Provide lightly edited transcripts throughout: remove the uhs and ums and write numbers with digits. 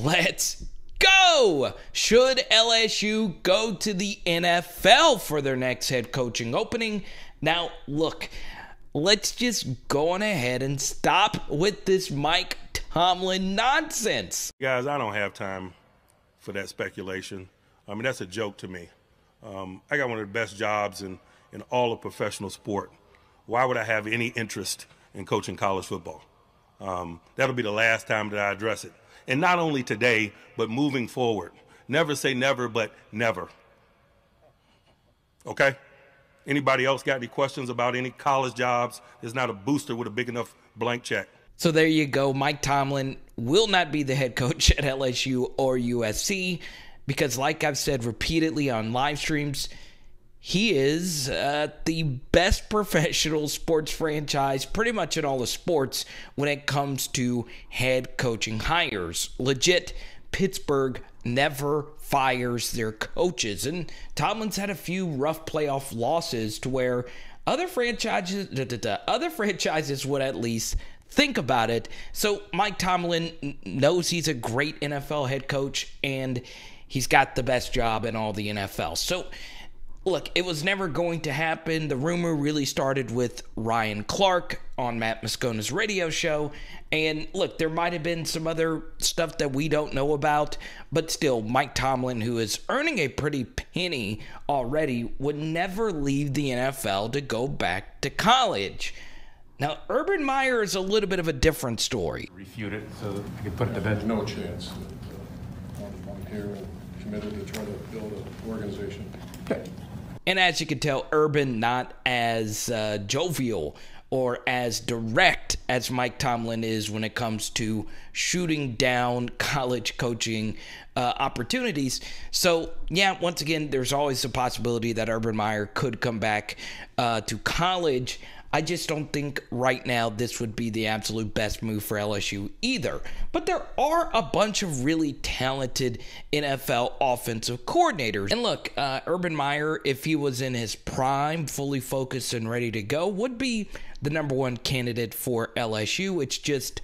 Let's go! Should LSU go to the NFL for their next head coaching opening? Now, look, let's just go on ahead and stop with this Mike Tomlin nonsense. Guys, I don't have time for that speculation. I mean, that's a joke to me. I got one of the best jobs in all of professional sport. Why would I have any interest in coaching college football? That'll be the last time that I address it. And not only today, but moving forward. Never say never, but never. Okay? Anybody else got any questions about any college jobs? There's not a booster with a big enough blank check. So there you go. Mike Tomlin will not be the head coach at LSU or USC because, like I've said repeatedly on live streams, he is the best professional sports franchise pretty much in all the sports when it comes to head coaching hires. Legit, Pittsburgh never fires their coaches. And Tomlin's had a few rough playoff losses to where other franchises would at least think about it. So Mike Tomlin knows he's a great NFL head coach and he's got the best job in all the NFL. So look, it was never going to happen. The rumor really started with Ryan Clark on Matt Moscona's radio show. And look, there might have been some other stuff that we don't know about, but still, Mike Tomlin, who is earning a pretty penny already, would never leave the NFL to go back to college. Now, Urban Meyer is a little bit of a different story. Refute it so that we can put it to bed. There's no chance. I'm here and committed to try to build an organization. Okay. And as you can tell, Urban not as jovial or as direct as Mike Tomlin is when it comes to shooting down college coaching opportunities. So, yeah, once again, there's always a possibility that Urban Meyer could come back to college. I just don't think right now this would be the absolute best move for LSU either. But there are a bunch of really talented NFL offensive coordinators. And look, Urban Meyer, if he was in his prime, fully focused and ready to go, would be the #1 candidate for LSU. It's just,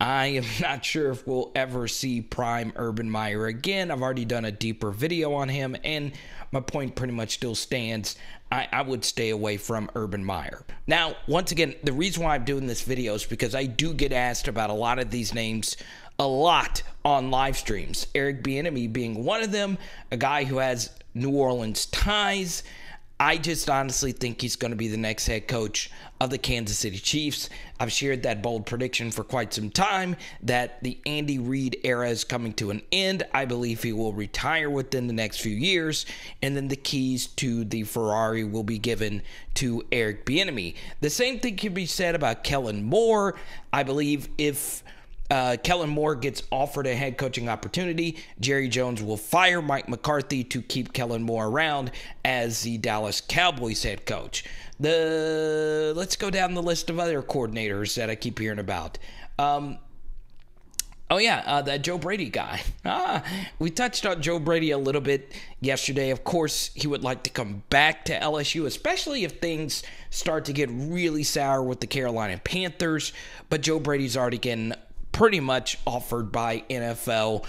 I am not sure if we'll ever see prime Urban Meyer again. I've already done a deeper video on him, and my point pretty much still stands. I would stay away from Urban Meyer. Now, once again, the reason why I'm doing this video is because I do get asked about a lot of these names a lot on live streams. Eric Bieniemy being one of them, a guy who has New Orleans ties. I just honestly think he's going to be the next head coach of the Kansas City Chiefs. I've shared that bold prediction for quite some time that the Andy Reid era is coming to an end. I believe he will retire within the next few years, and then the keys to the Ferrari will be given to Eric Bieniemy. The same thing can be said about Kellen Moore. I believe if Kellen Moore gets offered a head coaching opportunity, Jerry Jones will fire Mike McCarthy to keep Kellen Moore around as the Dallas Cowboys head coach. Let's go down the list of other coordinators that I keep hearing about. That Joe Brady guy. We touched on Joe Brady a little bit yesterday. Of course, he would like to come back to LSU, especially if things start to get really sour with the Carolina Panthers. But Joe Brady's already getting pretty much offered by NFL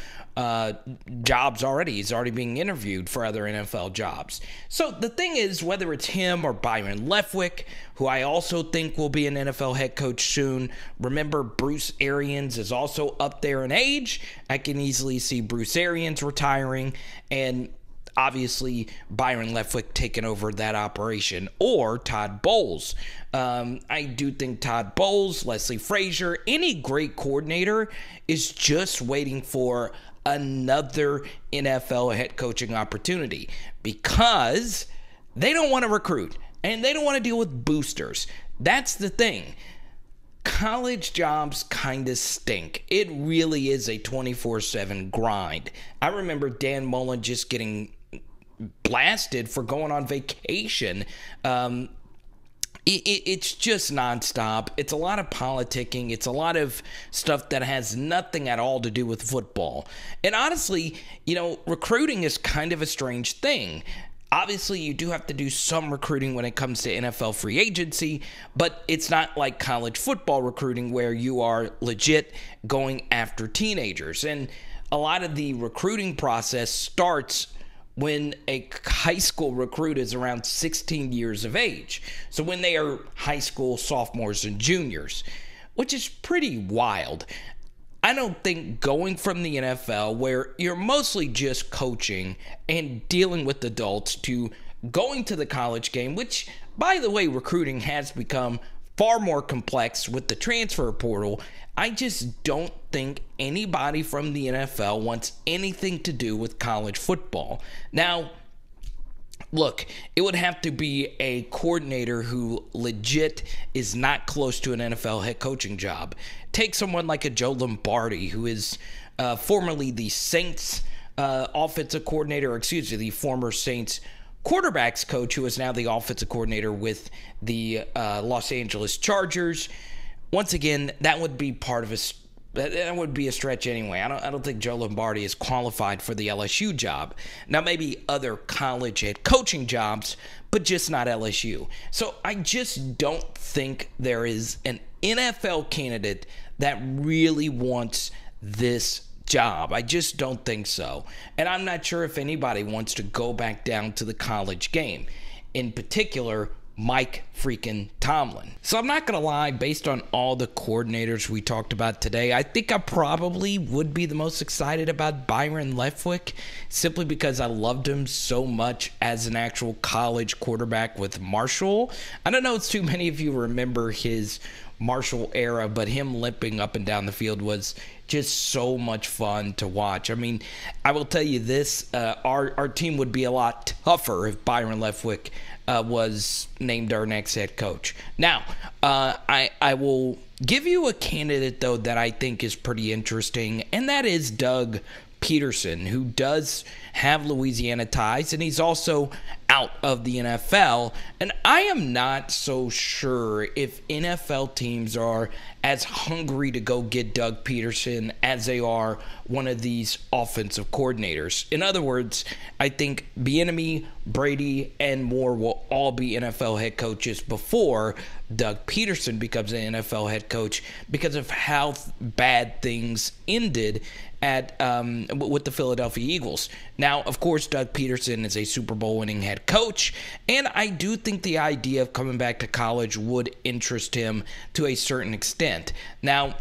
jobs already. He's already being interviewed for other NFL jobs. So the thing is, whether it's him or Byron Leftwich, who I also think will be an NFL head coach soon. Remember, Bruce Arians is also up there in age. I can easily see Bruce Arians retiring, and obviously Byron Leftwich taking over that operation, or Todd Bowles. I do think Todd Bowles, Leslie Frazier, any great coordinator is just waiting for another NFL head coaching opportunity because they don't want to recruit and they don't want to deal with boosters. That's the thing. College jobs kind of stink. It really is a 24/7 grind. I remember Dan Mullen just getting blasted for going on vacation. It's just nonstop. It's a lot of politicking. It's a lot of stuff that has nothing at all to do with football. And honestly, recruiting is kind of a strange thing. Obviously, you do have to do some recruiting when it comes to NFL free agency, but it's not like college football recruiting where you are legit going after teenagers. And a lot of the recruiting process starts when a high school recruit is around 16 years of age. So when they are high school sophomores and juniors, which is pretty wild. I don't think going from the NFL, where you're mostly just coaching and dealing with adults, to going to the college game, which, by the way, recruiting has become far more complex with the transfer portal. I just don't think anybody from the NFL wants anything to do with college football. Now, look, it would have to be a coordinator who legit is not close to an NFL head coaching job. Take someone like a Joe Lombardi, who is formerly the Saints offensive coordinator, or excuse me, the former Saints quarterbacks coach, who is now the offensive coordinator with the Los Angeles Chargers. Once again, that would be part of that would be a stretch anyway. I don't think Joe Lombardi is qualified for the LSU job. Now, maybe other college head coaching jobs, but just not LSU. So I just don't think there is an NFL candidate that really wants this job. I just don't think so. And I'm not sure if anybody wants to go back down to the college game. In particular, Mike freaking Tomlin. So I'm not going to lie, based on all the coordinators we talked about today, I think I probably would be the most excited about Byron Leftwich, simply because I loved him so much as an actual college quarterback with Marshall. I don't know if too many of you remember his Marshall era, but him limping up and down the field was just so much fun to watch. I mean, I will tell you this, our team would be a lot tougher if Byron Leftwich was named our next head coach. Now, I will give you a candidate, though, that I think is pretty interesting, and that is Doug Peterson, who does have Louisiana ties, and he's also out of the NFL. And I am not so sure if NFL teams are as hungry to go get Doug Peterson as they are one of these offensive coordinators. In other words, I think BIENEMY, BRADY, and Moore will all be NFL head coaches before Doug Peterson becomes an NFL head coach, because of how bad things ended at with the Philadelphia Eagles. Now, of course, Doug Peterson is a Super Bowl winning head coach, and I do think the idea of coming back to college would interest him to a certain extent. Now,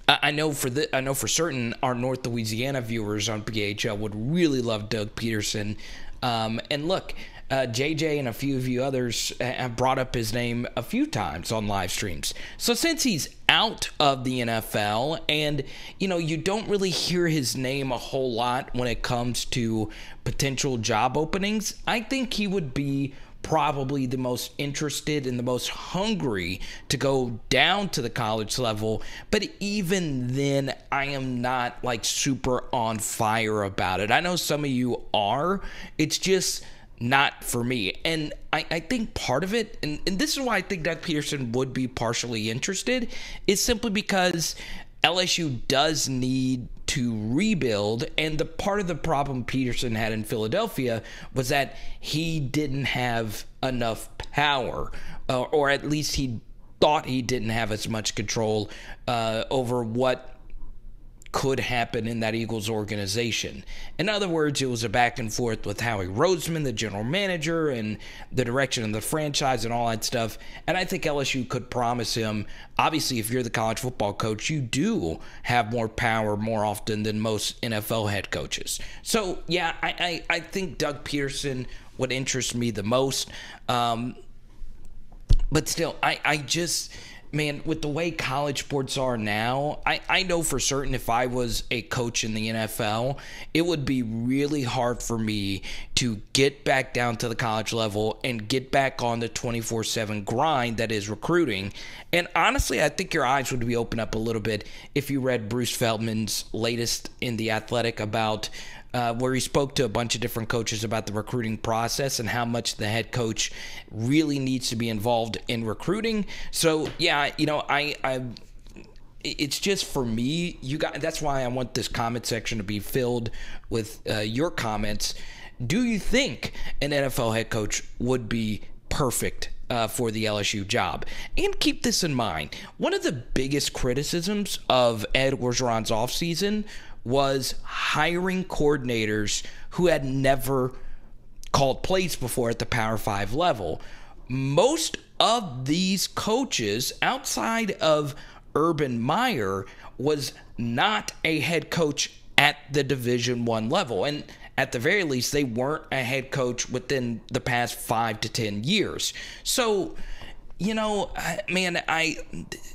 I know for certain our North Louisiana viewers on BHL would really love Doug Peterson. And look, JJ and a few of you others have brought up his name a few times on live streams. So since he's out of the NFL, and you don't really hear his name a whole lot when it comes to potential job openings, I think he would be probably the most interested and the most hungry to go down to the college level. But even then, I am not like super on fire about it. I know some of you are. It's just not for me. And I think part of it, and this is why I think Doug Peterson would be partially interested, is simply because LSU does need to rebuild, and the part of the problem Peterson had in Philadelphia was that he didn't have enough power, or at least he thought he didn't have as much control over what could happen in that Eagles organization. In other words, it was a back and forth with Howie Roseman, the general manager, and the direction of the franchise and all that stuff. And I think LSU could promise him, obviously, if you're the college football coach, you do have more power more often than most NFL head coaches. So, yeah, I think Doug Peterson would interest me the most. But still, I just... Man, with the way college sports are now, I know for certain if I was a coach in the NFL, it would be really hard for me to get back down to the college level and get back on the 24/7 grind that is recruiting. And honestly, I think your eyes would be opened up a little bit if you read Bruce Feldman's latest in The Athletic about where he spoke to a bunch of different coaches about the recruiting process and how much the head coach really needs to be involved in recruiting. So, yeah, it's just for me, that's why I want this comment section to be filled with your comments. do you think an NFL head coach would be perfect for the LSU job? And keep this in mind. One of the biggest criticisms of Ed Orgeron's offseason was hiring coordinators who had never called plays before at the Power 5 level. Most of these coaches, outside of Urban Meyer, was not a head coach at the Division I level. And at the very least, they weren't a head coach within the past 5 to 10 years. So, you know, man,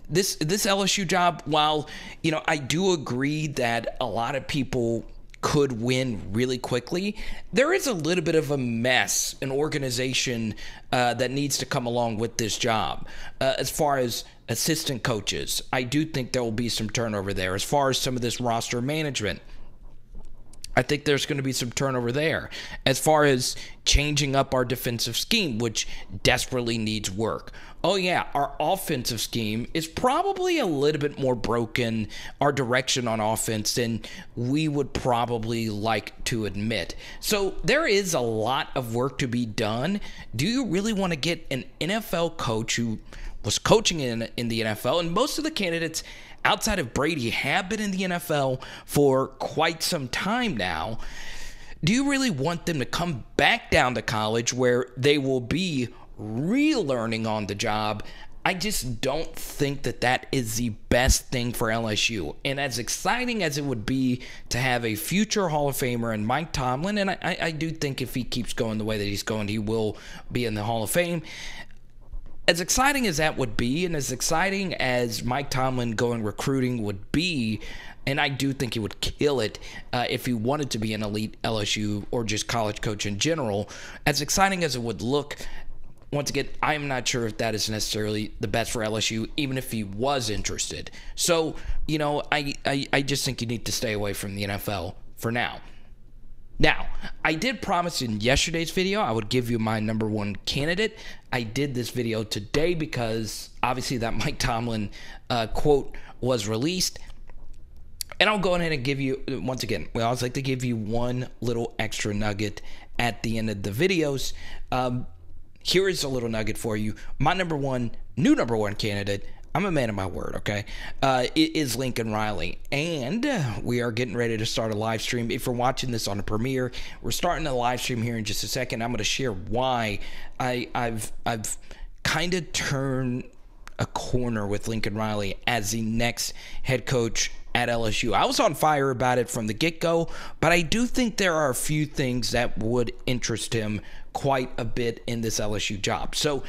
this LSU job, while, you know, I do agree that a lot of people could win really quickly, there is a little bit of a mess, an organization that needs to come along with this job. As far as assistant coaches, I do think there will be some turnover there. As far as some of this roster management, I think there's going to be some turnover there. As far as changing up our defensive scheme, which desperately needs work. Oh yeah, our offensive scheme is probably a little bit more broken, our direction on offense, than we would probably like to admit. So there is a lot of work to be done. Do you really want to get an NFL coach who was coaching in the NFL? And most of the candidates outside of Brady have been in the NFL for quite some time now. Do you really want them to come back down to college where they will be relearning on the job? I just don't think that that is the best thing for LSU. And as exciting as it would be to have a future Hall of Famer in Mike Tomlin, and I do think if he keeps going the way that he's going, he will be in the Hall of Fame. As exciting as that would be, and as exciting as Mike Tomlin going recruiting would be, and I do think he would kill it if he wanted to be an elite LSU or just college coach in general, as exciting as it would look, once again, I'm not sure if that is necessarily the best for LSU, even if he was interested. So, you know, I just think you need to stay away from the NFL for now. Now, I did promise in yesterday's video I would give you my number one candidate. I did this video today because obviously that Mike Tomlin quote was released. And I'll go ahead and give you, once again, we always like to give you one little extra nugget at the end of the videos. Here is a little nugget for you. My new number one candidate, I'm a man of my word, okay? It is Lincoln Riley. And we are getting ready to start a live stream. If you're watching this on a premiere, we're starting a live stream here in just a second. I'm going to share why I've kind of turned a corner with Lincoln Riley as the next head coach at LSU. I was on fire about it from the get-go, but I do think there are a few things that would interest him quite a bit in this LSU job. So,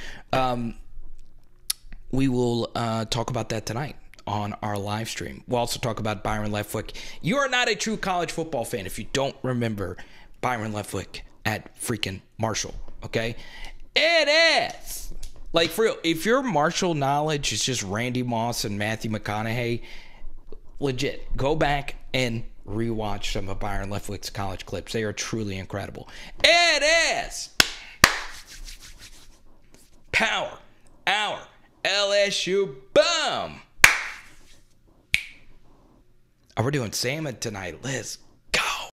we will talk about that tonight on our live stream. We'll also talk about Byron Leftwich. You are not a true college football fan if you don't remember Byron Leftwich at freaking Marshall, okay? It is. Like, for real, if your Marshall knowledge is just Randy Moss and Matthew McConaughey, legit, go back and rewatch some of Byron Leftwich's college clips. They are truly incredible. It is Power Hour. LSU, boom! Oh, we're doing salmon tonight. Let's